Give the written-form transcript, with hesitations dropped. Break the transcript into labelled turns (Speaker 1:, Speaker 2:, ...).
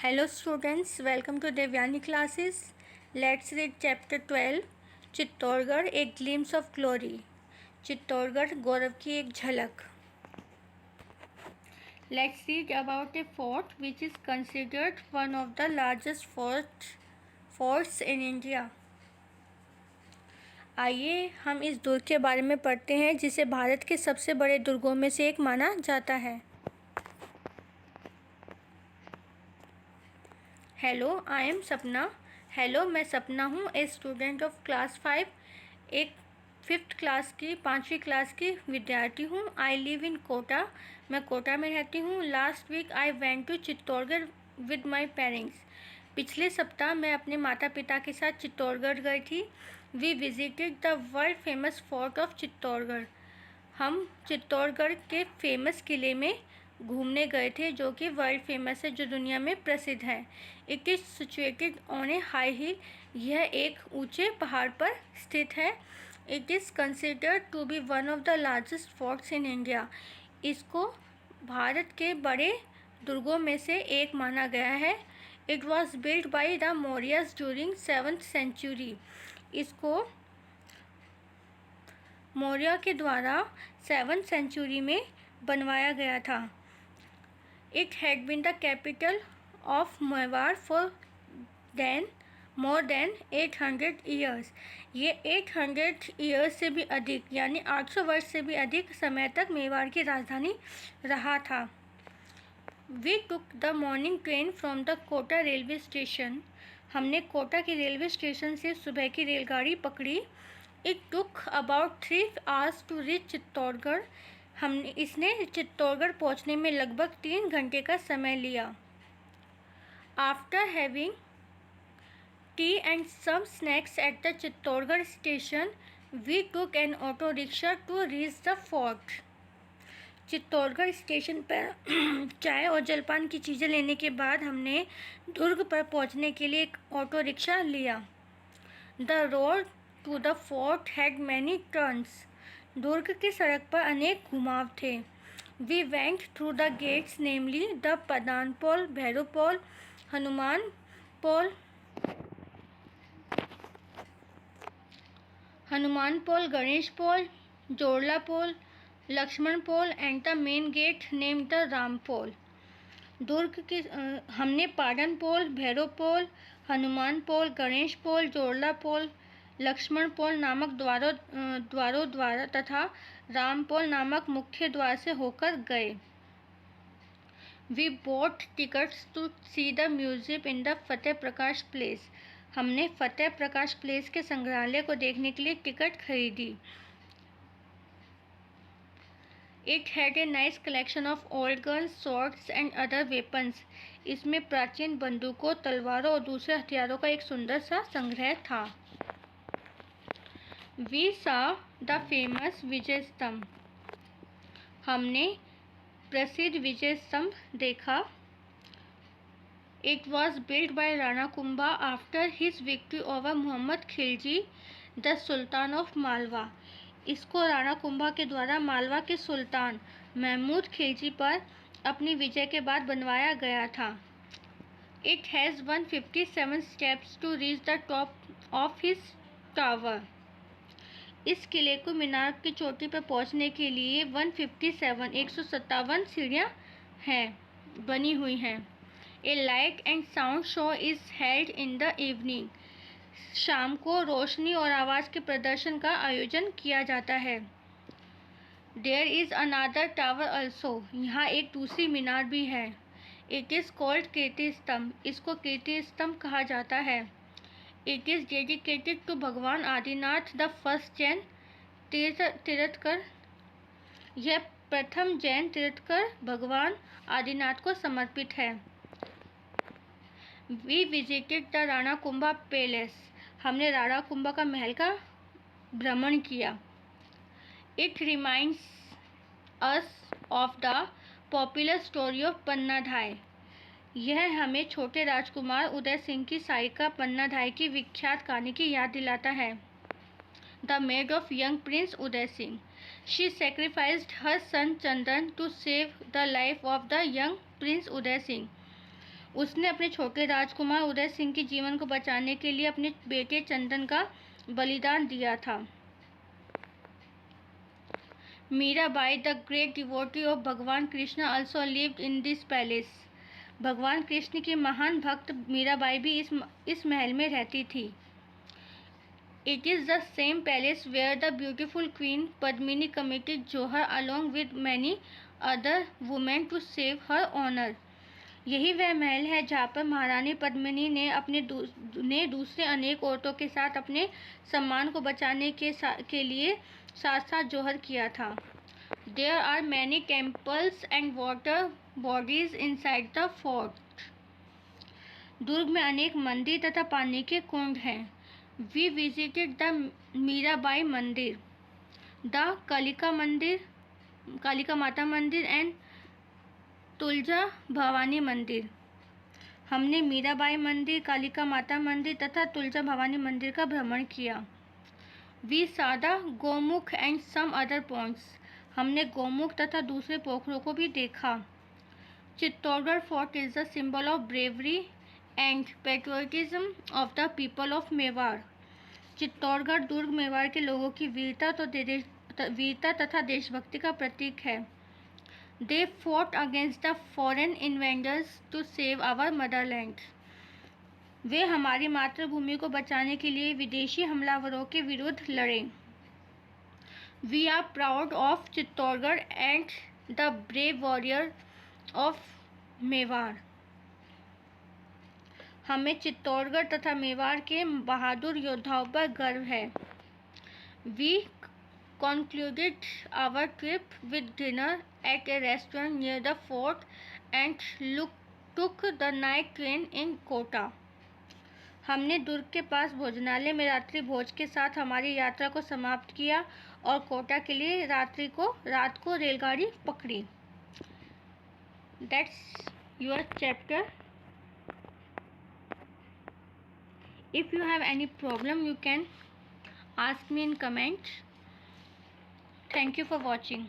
Speaker 1: Hello students, welcome to Devyani classes. Let's read chapter 12 Chittorgarh एक glimpse of glory. Chittorgarh गौरव की एक झलक। Let's read about a fort which is considered one of the largest forts in India. आइए हम इस दुर्ग के बारे में पढ़ते हैं जिसे भारत के सबसे बड़े दुर्गों में से एक माना जाता है। हेलो, आई एम सपना। हेलो, मैं सपना हूँ, ए स्टूडेंट ऑफ क्लास 5, एक 5th क्लास की 5वीं क्लास की विद्यार्थी हूँ। आई लिव इन कोटा, मैं कोटा में रहती हूँ। Last week I went to Chittorgarh with my parents, पिछले सप्ताह मैं अपने माता पिता के साथ चित्तौड़गढ़ गई थी। We visited the world famous fort of Chittorgarh, हम चित्तौड़गढ़ के फेमस किले में घूमने गए थे जो कि वर्ल्ड फेमस है, जो दुनिया में प्रसिद्ध है। It is situated on a high hill, यह एक ऊंचे पहाड़ पर स्थित है। It is considered to be one of the largest forts in India, इसको भारत के बड़े दुर्गों में से एक माना गया है। It was build by the Mauryas during 7th century, इसको मौर्य के द्वारा 7th सेंचुरी में बनवाया गया था। It had been the capital of Mewar for more than 800 years, ये 800 ईयर्स से भी अधिक यानी 800 वर्ष से भी अधिक समय तक मेवाड़ की राजधानी रहा था। We took the morning train from the Kota railway station, हमने कोटा के रेलवे स्टेशन से सुबह की रेलगाड़ी पकड़ी। It took about 3 hours to reach Chittorgarh, इसने चित्तौड़गढ़ पहुंचने में लगभग 3 घंटे का समय लिया। After having tea and some snacks at the Chittorgarh station, we took an auto rickshaw to reach the fort. Chittorgarh station पर चाय और जलपान की चीज़ें लेने के बाद हमने दुर्ग पर पहुंचने के लिए एक ऑटो रिक्शा लिया। The road to the fort had many turns, दुर्ग की सड़क पर अनेक घुमाव थे। We went through the gates namely the Padan pol, Bhairav pol, Hanuman pol, Ganesh pol, Jodla pol, Lakshman pol and the main gate named the Ram pol. दुर्ग की हमने पाटन पोल, भैरव पोल, हनुमान पोल, गणेश पोल, जोड़ला पोल, लक्ष्मण पोल नामक द्वारों द्वारा तथा राम पोल नामक मुख्य द्वार से होकर गए। We bought tickets to see the museum in the Fateh Prakash palace, हमने फतेह प्रकाश प्लेस के संग्रहालय को देखने के लिए टिकट खरीदी। It had a nice collection of old guns, swords and other weapons, इसमें प्राचीन बंदूकों, तलवारों और दूसरे हथियारों का एक सुंदर सा संग्रह था। वी सा द फेमस विजय स्तंभ, हमने प्रसिद्ध विजय स्तंभ देखा। It was build by Rana Kumbha after his victory over Mohammad Khilji the sultan of Malwa, इसको राणा कुंभा के द्वारा मालवा के सुल्तान महमूद खिलजी पर अपनी विजय के बाद बनवाया गया था। It has 157 steps to reach the top of his tower, इस किले को मीनार की चोटी पर पहुंचने के लिए 157 सीढ़ियाँ बनी हुई हैं। A light and sound show is held in the evening, शाम को रोशनी और आवाज़ के प्रदर्शन का आयोजन किया जाता है। There is another tower also, यहाँ एक दूसरी मीनार भी है। इट इज़ कॉल्ड कीर्ति स्तंभ, इसको कीर्ति स्तंभ कहा जाता है। It is dedicated to Bhagwan Adinath the first Jain Tirthankar, यह प्रथम जैन तीर्थकर भगवान आदिनाथ को समर्पित है। We visited the Rana Kumbha palace, हमने राणा कुंभा का महल का भ्रमण किया। It reminds us of the popular story of Pannadhai, यह हमें छोटे राजकुमार उदय सिंह की साइका पन्नाधाय की विख्यात कहानी की याद दिलाता है। The maid of young prince Udai Singh, she sacrificed her son Chandan to save the life of the young prince Udai Singh, उसने अपने छोटे राजकुमार उदय सिंह के जीवन को बचाने के लिए अपने बेटे चंदन का बलिदान दिया था। Mirabai, the great devotee of Bhagwan Krishna, also lived in this palace. Bhagwan Krishna की महान भक्त मीराबाई भी इस महल में रहती थी। It is the same palace where the beautiful Queen Padmini committed Johar along with many other women to save her honor. यही वह महल है जहाँ पर महारानी पद्मिनी ने दूसरे अनेक औरतों के साथ अपने सम्मान को बचाने के लिए साथ साथ जोहर किया था। There are many temples and water bodies inside the fort. दुर्ग में अनेक मंदिर तथा पानी के कुंड हैं। We visited the मीराबाई मंदिर, the कालिका माता मंदिर एंड तुलजा भवानी मंदिर। हमने मीराबाई मंदिर, कालिका माता मंदिर तथा तुलजा भवानी मंदिर का भ्रमण किया। We saw the Gomukh and some other ponds. हमने गोमुख तथा दूसरे पोखरों को भी देखा। Chittorgarh fort is the symbol of bravery and patriotism of the people of Mewar. Chittorgarh दुर्ग मेवाड़ के लोगों की वीरता तथा देशभक्ति का प्रतीक है। They fought against the foreign invaders to save our motherland. वे हमारी मातृभूमि को बचाने के लिए विदेशी हमलावरों के विरुद्ध लड़े। We are proud of Chittorgarh and the brave warrior of Mewar. हमें चित्तौड़गढ़ तथा मेवाड़ के बहादुर योद्धाओं पर गर्व है। We concluded our trip with dinner at a restaurant near the fort and took the night train in Kota. हमने दुर्ग के पास भोजनालय में रात्रि भोज के साथ हमारी यात्रा को समाप्त किया और कोटा के लिए रात को रेलगाड़ी पकड़ी। That's your chapter. If you have any problem, you can ask me in comment. Thank you for watching.